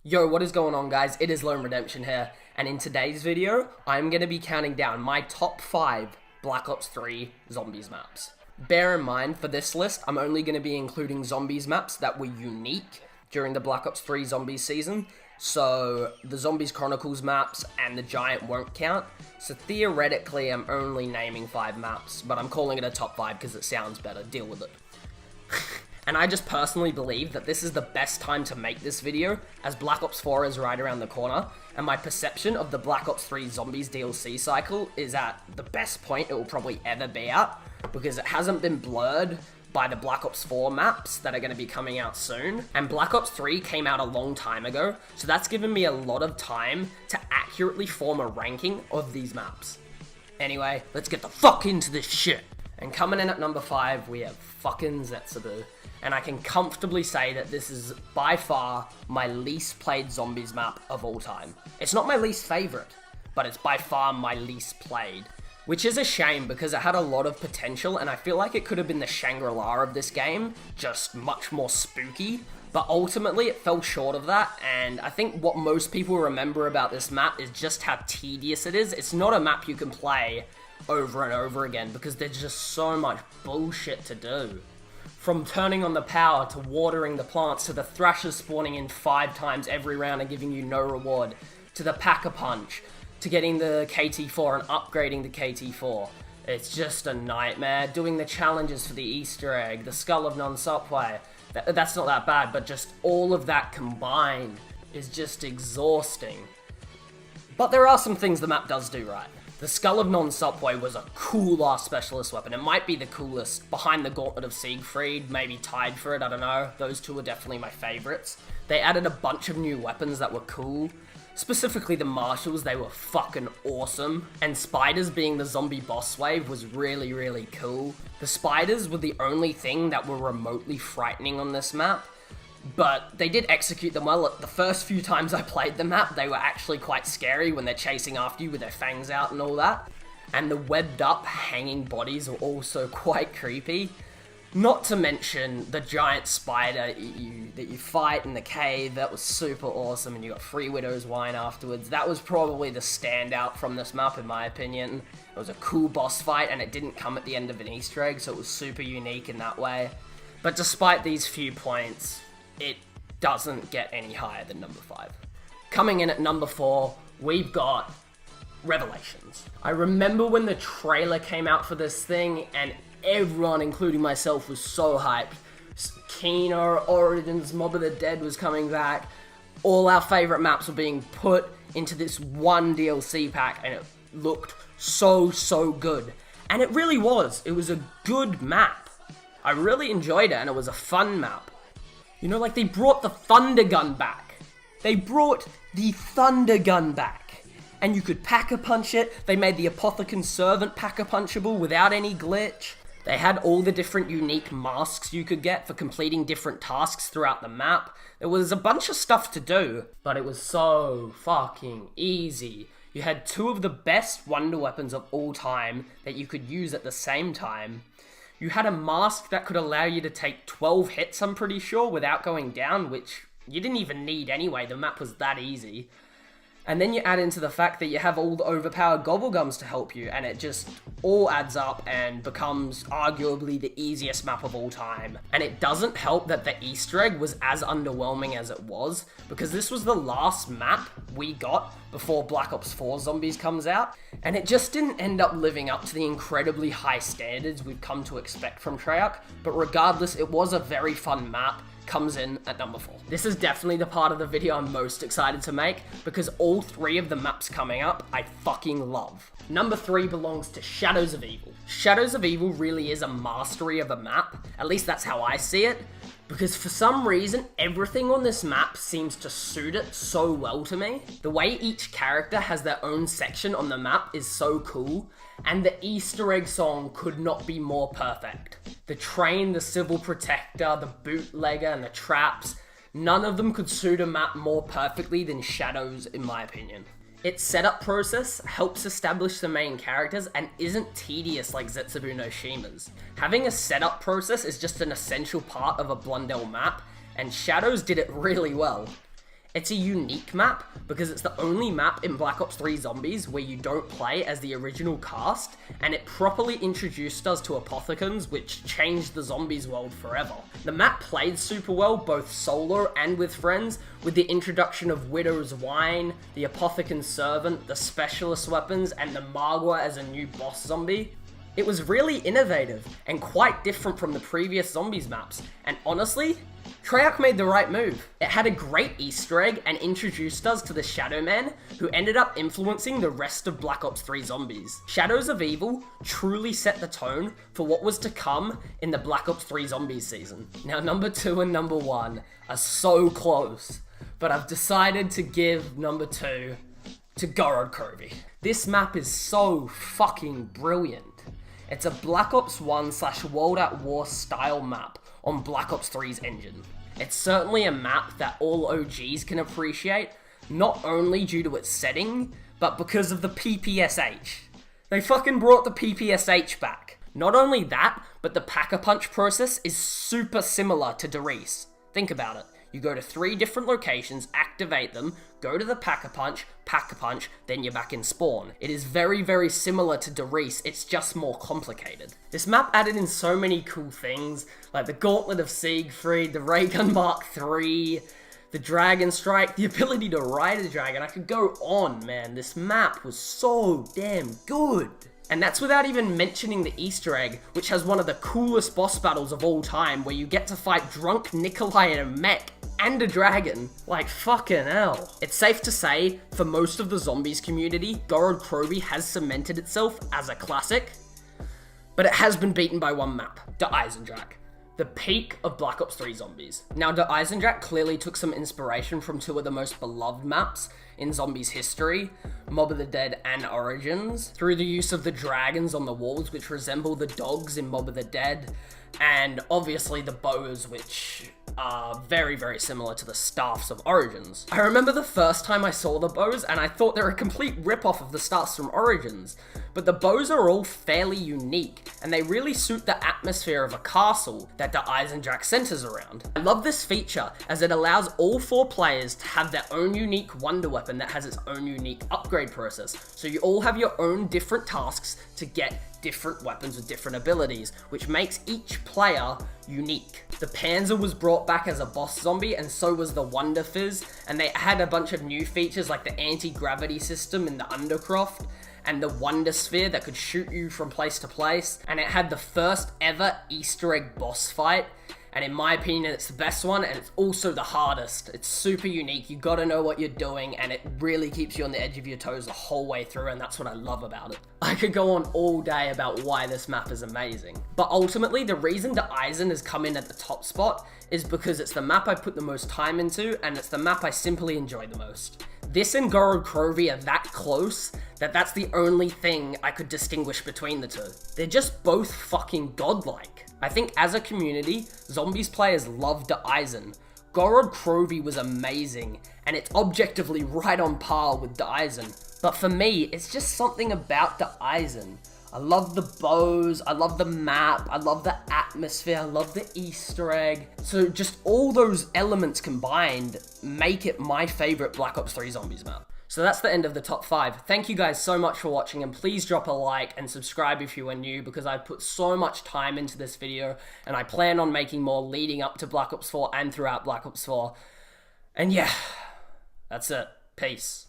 Yo, what is going on, guys? It is Lone Redemption here, and in today's video, I'm going to be counting down my top 5 Black Ops 3 Zombies maps. Bear in mind, for this list, I'm only going to be including Zombies maps that were unique during the Black Ops 3 Zombies season, so the Zombies Chronicles maps and the Giant won't count, so theoretically I'm only naming 5 maps, but I'm calling it a top 5 because it sounds better. Deal with it. And I just personally believe that this is the best time to make this video, as Black Ops 4 is right around the corner, and my perception of the Black Ops 3 Zombies DLC cycle is at the best point it will probably ever be at, because it hasn't been blurred by the Black Ops 4 maps that are going to be coming out soon, and Black Ops 3 came out a long time ago, so that's given me a lot of time to accurately form a ranking of these maps. Anyway, let's get the fuck into this shit! And coming in at number 5, we have fucking Zetsubou. And I can comfortably say that this is by far my least played Zombies map of all time. It's not my least favorite, but it's by far my least played. Which is a shame because it had a lot of potential and I feel like it could have been the Shangri-La of this game, just much more spooky. But ultimately it fell short of that, and I think what most people remember about this map is just how tedious it is. It's not a map you can play over and over again because there's just so much bullshit to do. From turning on the power, to watering the plants, to the thrashers spawning in 5 times every round and giving you no reward, to the Pack-a-Punch, to getting the KT4 and upgrading the KT4. It's just a nightmare. Doing the challenges for the Easter egg, the Skull of Non-Subway. That's not that bad, but just all of that combined is just exhausting. But there are some things the map does do right. The Skull of Non-Subway was a cool-ass specialist weapon. It might be the coolest, behind the Gauntlet of Siegfried, maybe tied for it, I don't know. Those two are definitely my favorites. They added a bunch of new weapons that were cool. Specifically the Marshals, they were fucking awesome. And Spiders being the zombie boss wave was really, really cool. The Spiders were the only thing that were remotely frightening on this map. But they did execute them well. The first few times I played the map, they were actually quite scary when they're chasing after you with their fangs out and all that. And the webbed up, hanging bodies are also quite creepy. Not to mention the giant spider that you fight in the cave, that was super awesome, and you got Free Widow's Wine afterwards. That was probably the standout from this map in my opinion. It was a cool boss fight and it didn't come at the end of an Easter egg, so it was super unique in that way. But despite these few points, it doesn't get any higher than number 5. Coming in at number 4, we've got Revelations. I remember when the trailer came out for this thing, and everyone, including myself, was so hyped. Kino, Origins, Mob of the Dead was coming back. All our favorite maps were being put into this one DLC pack, and it looked so good. And it really was. It was a good map. I really enjoyed it, and it was a fun map. You know, like, they brought the Thunder Gun back. They brought the Thunder Gun back. And you could Pack-a-Punch it. They made the Apothecon Servant Pack-a-Punchable without any glitch. They had all the different unique masks you could get for completing different tasks throughout the map. There was a bunch of stuff to do, but it was so fucking easy. You had 2 of the best wonder weapons of all time that you could use at the same time. You had a mask that could allow you to take 12 hits, I'm pretty sure, without going down, which you didn't even need anyway, the map was that easy. And then you add into the fact that you have all the overpowered gobblegums to help you, and it just all adds up and becomes arguably the easiest map of all time. And it doesn't help that the Easter egg was as underwhelming as it was, because this was the last map we got before Black Ops 4 Zombies comes out, and it just didn't end up living up to the incredibly high standards we've come to expect from Treyarch. But regardless, it was a very fun map. Comes in at number 4. This is definitely the part of the video I'm most excited to make, because all 3 of the maps coming up, I fucking love. Number 3 belongs to Shadows of Evil. Shadows of Evil really is a mastery of a map, at least that's how I see it, because for some reason, everything on this map seems to suit it so well to me. The way each character has their own section on the map is so cool, and the Easter egg song could not be more perfect. The train, the civil protector, the bootlegger, and the traps, none of them could suit a map more perfectly than Shadows, in my opinion. Its setup process helps establish the main characters and isn't tedious like Zetsubou no Shima's. Having a setup process is just an essential part of a Blundell map, and Shadows did it really well. It's a unique map because it's the only map in Black Ops 3 Zombies where you don't play as the original cast, and it properly introduced us to Apothicons, which changed the Zombies world forever. The map played super well, both solo and with friends, with the introduction of Widow's Wine, the Apothicon Servant, the Specialist Weapons, and the Magua as a new boss zombie. It was really innovative and quite different from the previous Zombies maps, and honestly, Treyarch made the right move. It had a great Easter egg and introduced us to the Shadow Man, who ended up influencing the rest of Black Ops 3 Zombies. Shadows of Evil truly set the tone for what was to come in the Black Ops 3 Zombies season. Now, number 2 and number 1 are so close, but I've decided to give number 2 to Goro Kirby. This map is so fucking brilliant. It's a Black Ops 1/World at War style map on Black Ops 3's engine. It's certainly a map that all OGs can appreciate, not only due to its setting, but because of the PPSH. They fucking brought the PPSH back. Not only that, but the Pack-a-Punch process is super similar to Doris. Think about it. You go to 3 different locations, activate them, go to the Pack-a-Punch, then you're back in spawn. It is very, very similar to Doris, it's just more complicated. This map added in so many cool things, like the Gauntlet of Siegfried, the Raygun Mark III, the Dragon Strike, the ability to ride a dragon. I could go on, man. This map was so damn good. And that's without even mentioning the Easter egg, which has one of the coolest boss battles of all time, where you get to fight drunk Nikolai in a mech and a dragon. Like, fucking hell. It's safe to say, for most of the Zombies community, Goro Kirby has cemented itself as a classic, but it has been beaten by one map, the Eisendrache. The peak of Black Ops 3 Zombies. Now, the Eisendrache clearly took some inspiration from 2 of the most beloved maps in Zombies history, Mob of the Dead and Origins, through the use of the dragons on the walls, which resemble the dogs in Mob of the Dead, and obviously the bows, which are very, very similar to the staffs of Origins. I remember the first time I saw the bows, and I thought they were a complete rip-off of the staffs from Origins, but the bows are all fairly unique, and they really suit the atmosphere of a castle that the Eisendrache centers around. I love this feature, as it allows all 4 players to have their own unique wonder weapon that has its own unique upgrade process, so you all have your own different tasks to get different weapons with different abilities, which makes each player unique. The Panzer was brought back as a boss zombie, and so was the Wonder Fizz, and they had a bunch of new features like the anti-gravity system in the Undercroft, and the Wonder Sphere that could shoot you from place to place, and it had the first ever Easter egg boss fight, and in my opinion it's the best one, and it's also the hardest. It's super unique, you gotta know what you're doing, and it really keeps you on the edge of your toes the whole way through, and that's what I love about it. I could go on all day about why this map is amazing, but ultimately the reason the Eisen has come in at the top spot is because it's the map I put the most time into, and it's the map I simply enjoy the most. This and Goro Kirby are that close that that's the only thing I could distinguish between the 2. They're just both fucking godlike. I think as a community, Zombies players loved the Eisen. Goro Kirby was amazing, and it's objectively right on par with the Eisen. But for me, it's just something about the Eisen. I love the bows, I love the map, I love the atmosphere, I love the Easter egg. So just all those elements combined make it my favorite Black Ops 3 Zombies map. So that's the end of the top 5. Thank you guys so much for watching, and please drop a like and subscribe if you are new, because I've put so much time into this video, and I plan on making more leading up to Black Ops 4 and throughout Black Ops 4. And yeah, that's it. Peace.